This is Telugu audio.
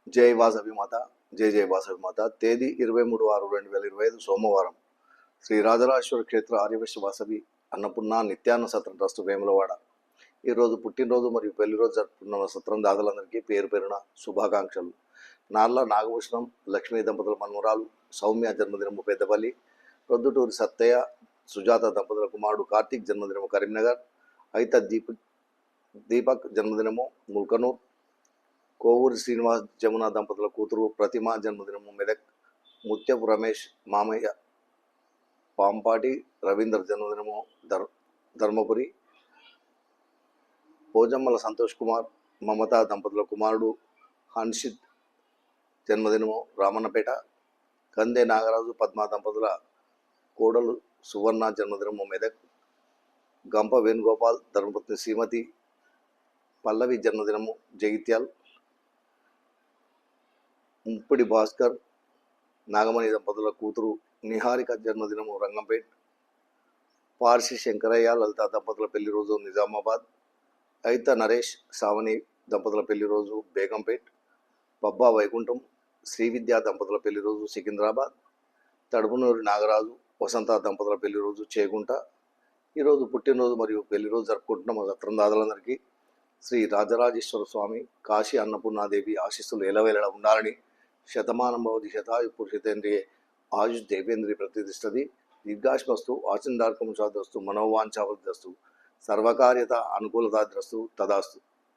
జై వాసవి మాత, జై జై వాసవి మాత. తేదీ 23/6/2025 సోమవారం. శ్రీ రాజరాజేశ్వర క్షేత్ర ఆర్యవైశ్య వాసవి అన్నపూర్ణ నిత్యాన్న సత్రం ట్రస్ట్ వేములవాడ. ఈరోజు పుట్టినరోజు మరియు పెళ్లిరోజు జరుపుకున్న సత్రం దాతలందరికీ పేరు పేరున శుభాకాంక్షలు. నార్ల నాగభూషణం లక్ష్మీ దంపతుల మన్మరాలు సౌమ్య జన్మదినము పెద్దపల్లి, ప్రొద్దుటూరి సత్తయ్య సుజాత దంపతుల కుమారుడు కార్తీక్ జన్మదినము కరీంనగర్, అయిత దీపక్ జన్మదినము ముల్కనూర్, కోవూరి శ్రీనివాస్ జమున దంపతుల కూతురు ప్రతిమ జన్మదినము మెదక్, ముత్యపు రమేష్ మామయ్య పాంపాటి రవీందర్ జన్మదినము ధర్మపురి, పోజమ్మల సంతోష్ కుమార్ మమతా దంపతుల కుమారుడు హన్షిత్ జన్మదినము రామన్నపేట, కందే నాగరాజు పద్మా దంపతుల కోడలు సువర్ణ జన్మదినము మెదక్, గంప వేణుగోపాల్ ధర్మపత్ని శ్రీమతి పల్లవి జన్మదినము జగిత్యాల్, ముప్పిడి భాస్కర్ నాగమణి దంపతుల కూతురు నిహారిక జన్మదినము రంగంపేట్, పార్సి శంకరయ్య లలిత దంపతుల పెళ్లి రోజు నిజామాబాద్, అయిత నరేష్ సావని దంపతుల పెళ్లి రోజు బేగంపేట్, పబ్బా వైకుంఠం శ్రీవిద్యా దంపతుల పెళ్లి రోజు సికింద్రాబాద్, తడుపునూరి నాగరాజు వసంత దంపతుల పెళ్లి రోజు చేగుంట. ఈరోజు పుట్టినరోజు మరియు పెళ్లి రోజు జరుపుకుంటున్న మా సత్రం దాతలందరికీ శ్రీ రాజరాజేశ్వర స్వామి కాశీ అన్నపూర్ణాదేవి ఆశీస్సులు ఎలవేళ ఉండాలని, శతమానం భవతి శతాయు పురుషితేంద్రియ ఆయుష్ దేవేంద్రియ ప్రతిష్టది దీర్ఘాశ్మస్తు ఆచందార్కం సాధస్తు మనోవాంఛావస్తు సర్వకార్యత అనుకూలతాద్రస్తు తదాస్తు.